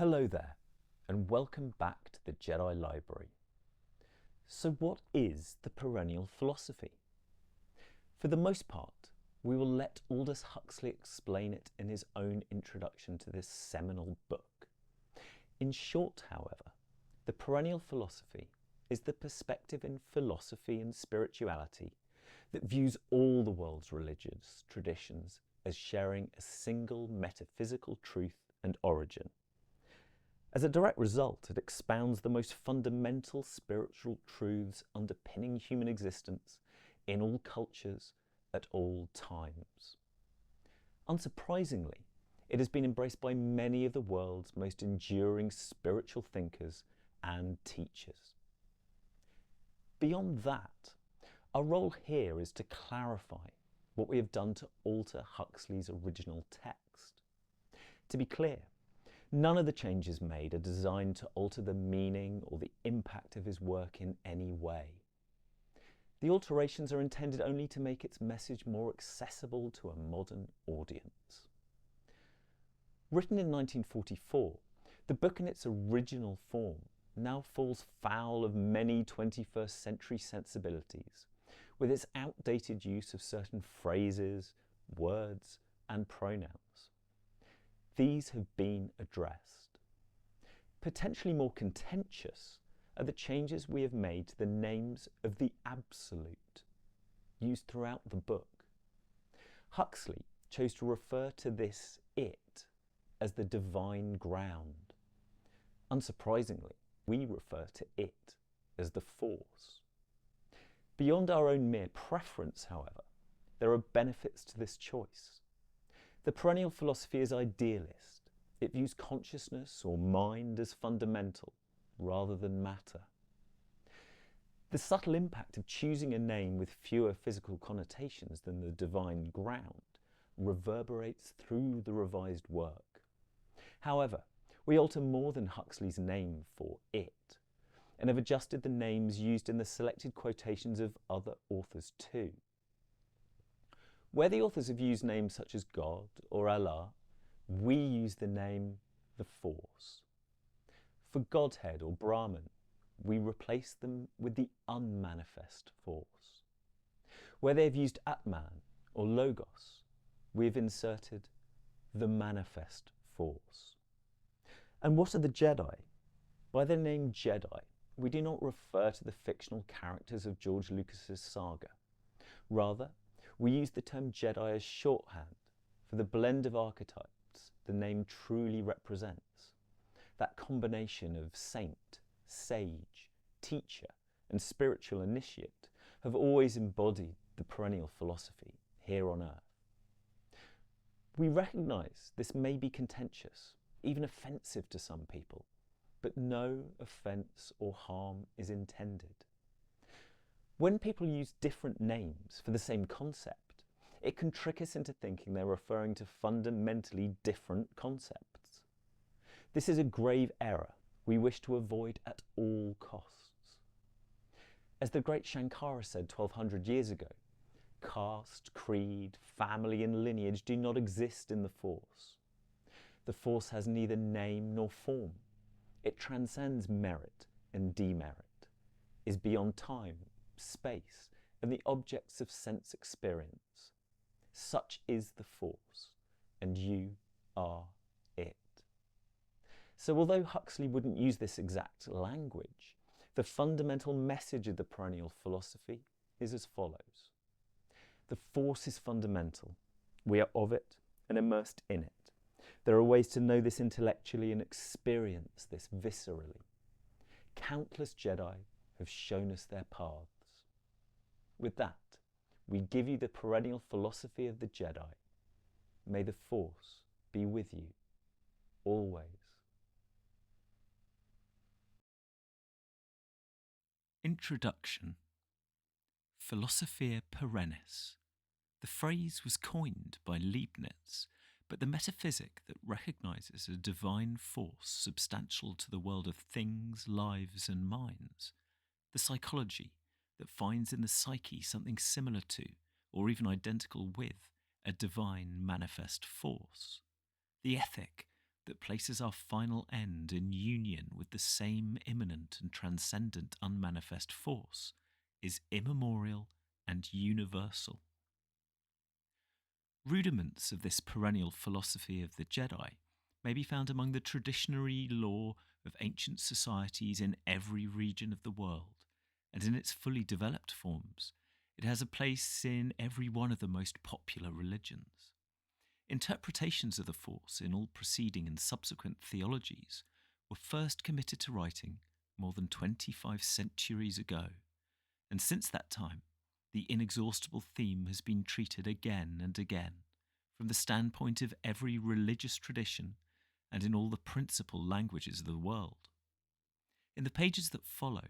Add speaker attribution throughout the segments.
Speaker 1: Hello there, and welcome back to the Jedi Library. So what is the Perennial Philosophy? For the most part, we will let Aldous Huxley explain it in his own introduction to this seminal book. In short, however, the Perennial Philosophy is the perspective in philosophy and spirituality that views all the world's religious traditions as sharing a single metaphysical truth and origin. As a direct result, it expounds the most fundamental spiritual truths underpinning human existence in all cultures at all times. Unsurprisingly, it has been embraced by many of the world's most enduring spiritual thinkers and teachers. Beyond that, our role here is to clarify what we have done to alter Huxley's original text. To be clear, none of the changes made are designed to alter the meaning or the impact of his work in any way. The alterations are intended only to make its message more accessible to a modern audience. Written in 1944, the book in its original form now falls foul of many 21st century sensibilities, with its outdated use of certain phrases, words, and pronouns. These have been addressed. Potentially more contentious are the changes we have made to the names of the Absolute, used throughout the book. Huxley chose to refer to this it as the divine ground. Unsurprisingly, we refer to it as the force. Beyond our own mere preference, however, there are benefits to this choice. The Perennial Philosophy is idealist. It views consciousness or mind as fundamental rather than matter. The subtle impact of choosing a name with fewer physical connotations than the divine ground reverberates through the revised work. However, we alter more than Huxley's name for it, and have adjusted the names used in the selected quotations of other authors too. Where the authors have used names such as God or Allah, we use the name the Force. For Godhead or Brahman, we replace them with the unmanifest force. Where they have used Atman or Logos, we have inserted the manifest force. And what are the Jedi? By the name Jedi, we do not refer to the fictional characters of George Lucas's saga. Rather, we use the term Jedi as shorthand for the blend of archetypes the name truly represents. That combination of saint, sage, teacher, and spiritual initiate have always embodied the Perennial Philosophy here on Earth. We recognise this may be contentious, even offensive to some people, but no offence or harm is intended. When people use different names for the same concept, it can trick us into thinking they're referring to fundamentally different concepts. This is a grave error we wish to avoid at all costs. As the great Shankara said 1200 years ago, caste, creed, family and lineage do not exist in the Force. The Force has neither name nor form. It transcends merit and demerit, is beyond time, space, and the objects of sense experience. Such is the Force, and you are it. So although Huxley wouldn't use this exact language, the fundamental message of the Perennial Philosophy is as follows. The Force is fundamental. We are of it and immersed in it. There are ways to know this intellectually and experience this viscerally. Countless Jedi have shown us their paths. With that, we give you the Perennial Philosophy of the Jedi. May the Force be with you, always.
Speaker 2: Introduction. Philosophia perennis. The phrase was coined by Leibniz, but the metaphysic that recognises a divine force substantial to the world of things, lives and minds, the psychology that finds in the psyche something similar to, or even identical with, a divine manifest force, the ethic that places our final end in union with the same immanent and transcendent unmanifest force is immemorial and universal. Rudiments of this perennial philosophy of the Jedi may be found among the traditionary lore of ancient societies in every region of the world, and in its fully developed forms, it has a place in every one of the most popular religions. Interpretations of the Force in all preceding and subsequent theologies were first committed to writing more than 25 centuries ago, and since that time, the inexhaustible theme has been treated again and again, from the standpoint of every religious tradition and in all the principal languages of the world. In the pages that follow,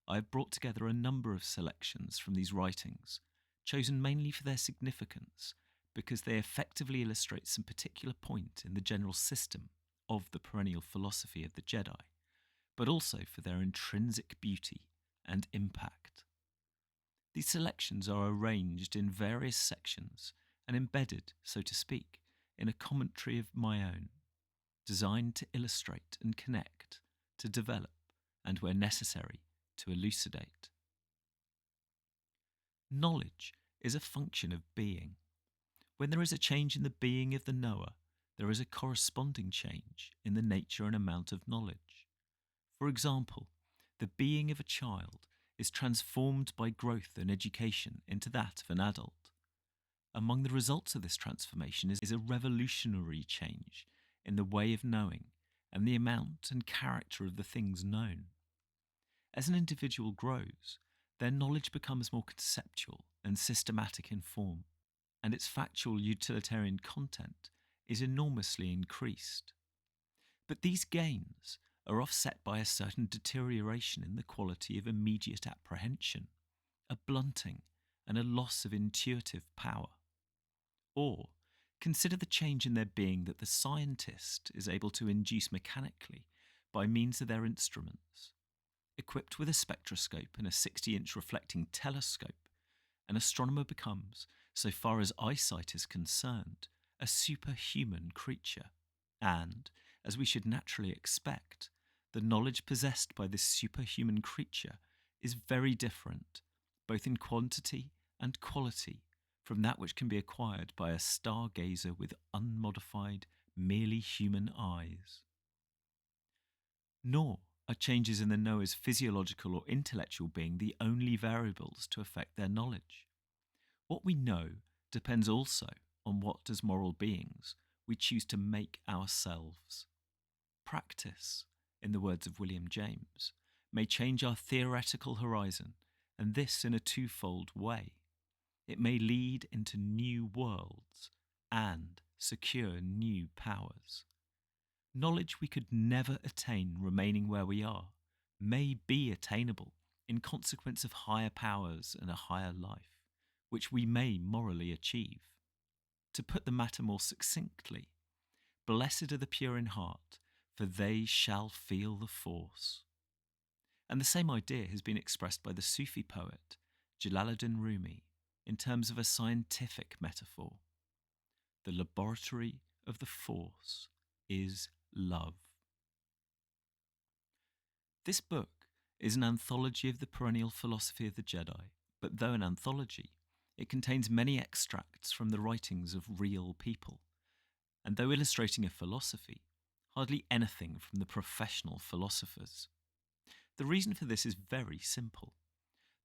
Speaker 2: I have brought together a number of selections from these writings, chosen mainly for their significance, because they effectively illustrate some particular point in the general system of the perennial philosophy of the Jedi, but also for their intrinsic beauty and impact. These selections are arranged in various sections and embedded, so to speak, in a commentary of my own, designed to illustrate and connect, to develop, and where necessary, to elucidate. Knowledge is a function of being. When there is a change in the being of the knower, there is a corresponding change in the nature and amount of knowledge. For example, the being of a child is transformed by growth and education into that of an adult. Among the results of this transformation is a revolutionary change in the way of knowing and the amount and character of the things known. As an individual grows, their knowledge becomes more conceptual and systematic in form, and its factual utilitarian content is enormously increased. But these gains are offset by a certain deterioration in the quality of immediate apprehension, a blunting and a loss of intuitive power. Or, consider the change in their being that the scientist is able to induce mechanically by means of their instruments. Equipped with a spectroscope and a 60-inch reflecting telescope, an astronomer becomes, so far as eyesight is concerned, a superhuman creature, and, as we should naturally expect, the knowledge possessed by this superhuman creature is very different, both in quantity and quality, from that which can be acquired by a stargazer with unmodified, merely human eyes. Nor are changes in the knower's physiological or intellectual being the only variables to affect their knowledge. What we know depends also on what, as moral beings, we choose to make ourselves. Practice, in the words of William James, may change our theoretical horizon, and this in a twofold way. It may lead into new worlds and secure new powers. Knowledge we could never attain remaining where we are may be attainable in consequence of higher powers and a higher life, which we may morally achieve. To put the matter more succinctly, blessed are the pure in heart, for they shall feel the force. And the same idea has been expressed by the Sufi poet Jalaluddin Rumi in terms of a scientific metaphor. The laboratory of the force is love. This book is an anthology of the perennial philosophy of the Jedi, but though an anthology, it contains many extracts from the writings of real people, and though illustrating a philosophy, hardly anything from the professional philosophers. The reason for this is very simple.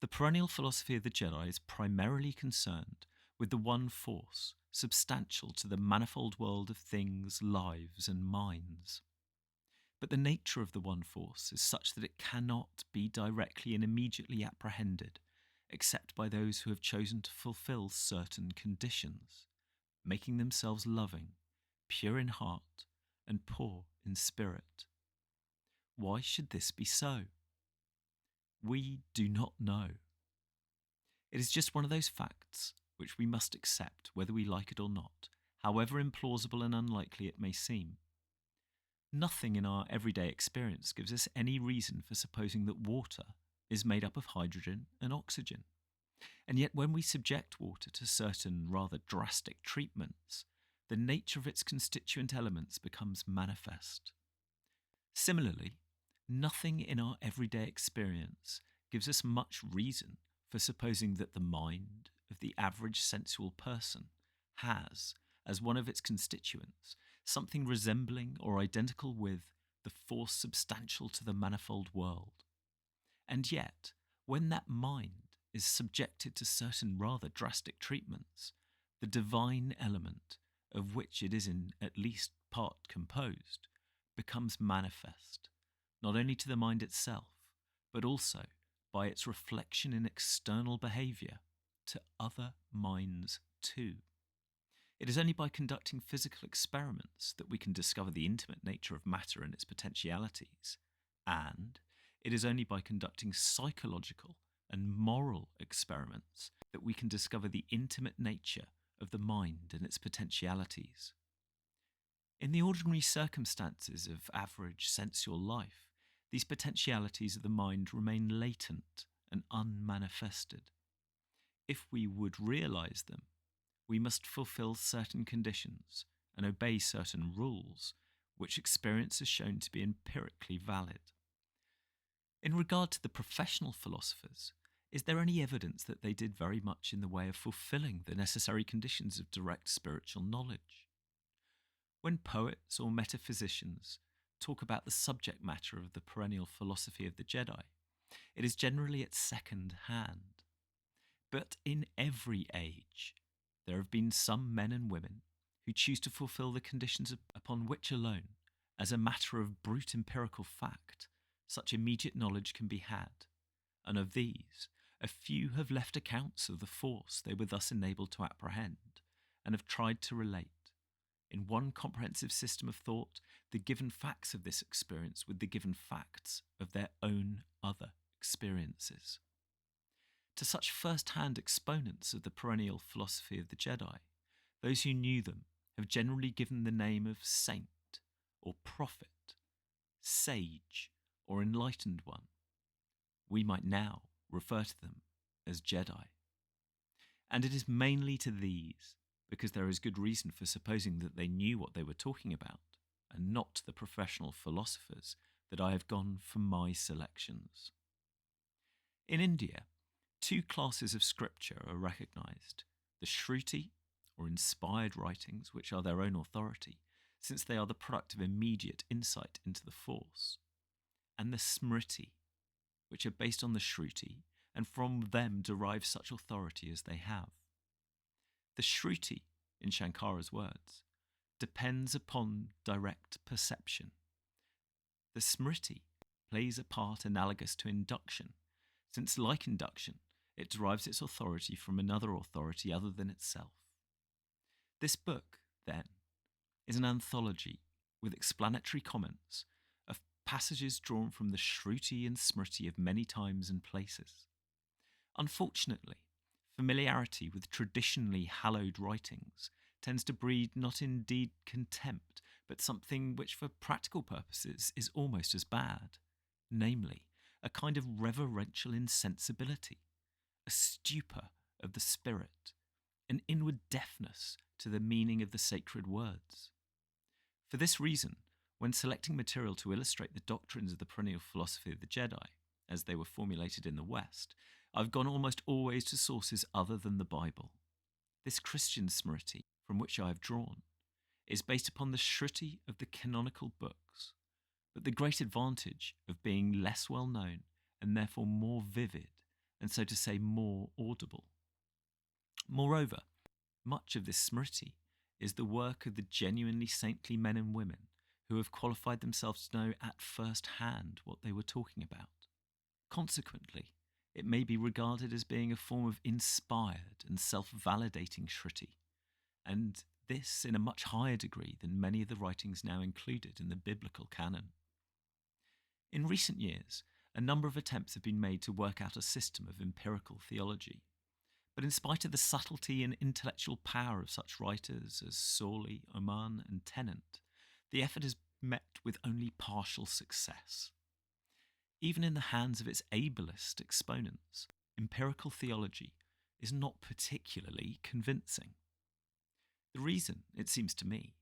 Speaker 2: The perennial philosophy of the Jedi is primarily concerned with the one force, substantial to the manifold world of things, lives, and minds. But the nature of the one force is such that it cannot be directly and immediately apprehended, except by those who have chosen to fulfill certain conditions, making themselves loving, pure in heart, and poor in spirit. Why should this be so? We do not know. It is just one of those facts which we must accept whether we like it or not, however implausible and unlikely it may seem. Nothing in our everyday experience gives us any reason for supposing that water is made up of hydrogen and oxygen. And yet when we subject water to certain rather drastic treatments, the nature of its constituent elements becomes manifest. Similarly, nothing in our everyday experience gives us much reason for supposing that the mind of the average sensual person has, as one of its constituents, something resembling or identical with the force substantial to the manifold world. And yet, when that mind is subjected to certain rather drastic treatments, the divine element, of which it is in at least part composed, becomes manifest, not only to the mind itself, but also by its reflection in external behaviour to other minds too. It is only by conducting physical experiments that we can discover the intimate nature of matter and its potentialities, and it is only by conducting psychological and moral experiments that we can discover the intimate nature of the mind and its potentialities. In the ordinary circumstances of average sensual life, these potentialities of the mind remain latent and unmanifested. If we would realise them, we must fulfil certain conditions and obey certain rules, which experience has shown to be empirically valid. In regard to the professional philosophers, is there any evidence that they did very much in the way of fulfilling the necessary conditions of direct spiritual knowledge? When poets or metaphysicians talk about the subject matter of the perennial philosophy of the Jedi, it is generally at second hand. But in every age, there have been some men and women who choose to fulfill the conditions upon which alone, as a matter of brute empirical fact, such immediate knowledge can be had, and of these, a few have left accounts of the force they were thus enabled to apprehend, and have tried to relate, in one comprehensive system of thought, the given facts of this experience with the given facts of their own other experiences. To such first-hand exponents of the perennial philosophy of the Jedi, those who knew them have generally given the name of saint or prophet, sage or enlightened one. We might now refer to them as Jedi. And it is mainly to these, because there is good reason for supposing that they knew what they were talking about, and not to the professional philosophers, that I have gone for my selections. In India, two classes of scripture are recognised: the Shruti, or inspired writings, which are their own authority, since they are the product of immediate insight into the force, and the Smriti, which are based on the Shruti, and from them derive such authority as they have. The Shruti, in Shankara's words, depends upon direct perception. The Smriti plays a part analogous to induction, since, like induction, it derives its authority from another authority other than itself. This book, then, is an anthology with explanatory comments of passages drawn from the Shruti and Smriti of many times and places. Unfortunately, familiarity with traditionally hallowed writings tends to breed not indeed contempt, but something which for practical purposes is almost as bad, namely, a kind of reverential insensibility, a stupor of the spirit, an inward deafness to the meaning of the sacred words. For this reason, when selecting material to illustrate the doctrines of the perennial philosophy of the Jedi, as they were formulated in the West, I've gone almost always to sources other than the Bible. This Christian Smriti, from which I have drawn, is based upon the Shruti of the canonical books, but the great advantage of being less well known and therefore more vivid, and so to say more audible. Moreover, much of this Smriti is the work of the genuinely saintly men and women who have qualified themselves to know at first hand what they were talking about. Consequently, it may be regarded as being a form of inspired and self-validating Shruti, and this in a much higher degree than many of the writings now included in the biblical canon. In recent years, a number of attempts have been made to work out a system of empirical theology, but in spite of the subtlety and intellectual power of such writers as Sawley, Oman and Tennant, the effort has met with only partial success. Even in the hands of its ablest exponents, empirical theology is not particularly convincing. The reason, it seems to me,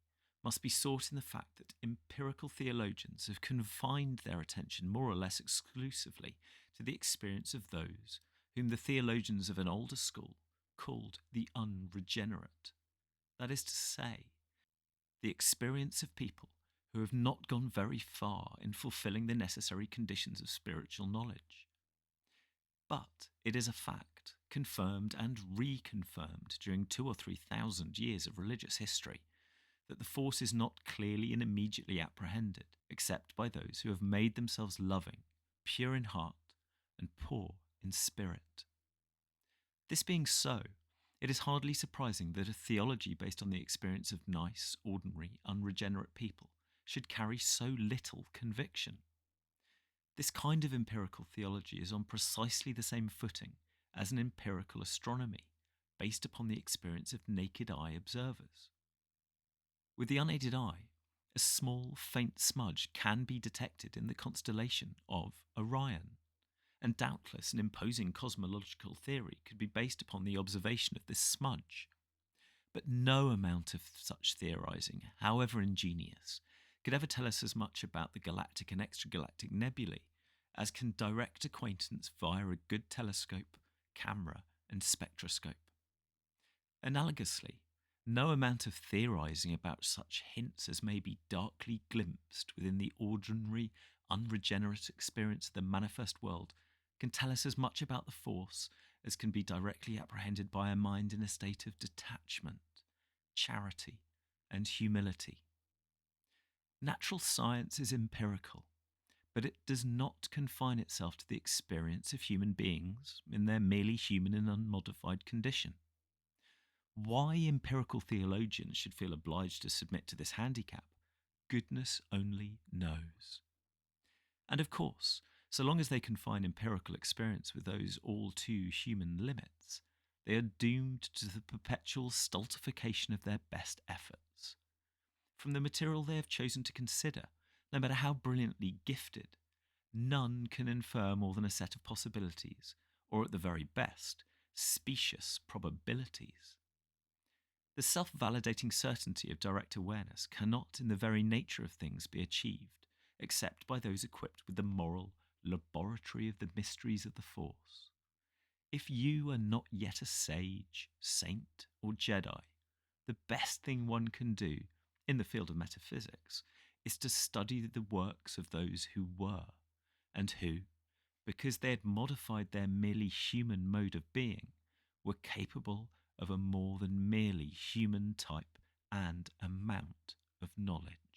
Speaker 2: must be sought in the fact that empirical theologians have confined their attention more or less exclusively to the experience of those whom the theologians of an older school called the unregenerate. That is to say, the experience of people who have not gone very far in fulfilling the necessary conditions of spiritual knowledge. But it is a fact, confirmed and reconfirmed during 2,000 or 3,000 years of religious history, that the force is not clearly and immediately apprehended, except by those who have made themselves loving, pure in heart, and poor in spirit. This being so, it is hardly surprising that a theology based on the experience of nice, ordinary, unregenerate people should carry so little conviction. This kind of empirical theology is on precisely the same footing as an empirical astronomy, based upon the experience of naked eye observers. With the unaided eye, a small, faint smudge can be detected in the constellation of Orion, and doubtless an imposing cosmological theory could be based upon the observation of this smudge. But no amount of such theorising, however ingenious, could ever tell us as much about the galactic and extragalactic nebulae as can direct acquaintance via a good telescope, camera, and spectroscope. Analogously, no amount of theorising about such hints as may be darkly glimpsed within the ordinary, unregenerate experience of the manifest world can tell us as much about the force as can be directly apprehended by a mind in a state of detachment, charity, and humility. Natural science is empirical, but it does not confine itself to the experience of human beings in their merely human and unmodified condition. Why empirical theologians should feel obliged to submit to this handicap, goodness only knows. And of course, so long as they confine empirical experience with those all too human limits, they are doomed to the perpetual stultification of their best efforts. From the material they have chosen to consider, no matter how brilliantly gifted, none can infer more than a set of possibilities, or at the very best, specious probabilities. The self-validating certainty of direct awareness cannot, in the very nature of things, be achieved, except by those equipped with the moral laboratory of the mysteries of the Force. If you are not yet a sage, saint, or Jedi, the best thing one can do, in the field of metaphysics, is to study the works of those who were, and who, because they had modified their merely human mode of being, were capable of a more than merely human type and amount of knowledge.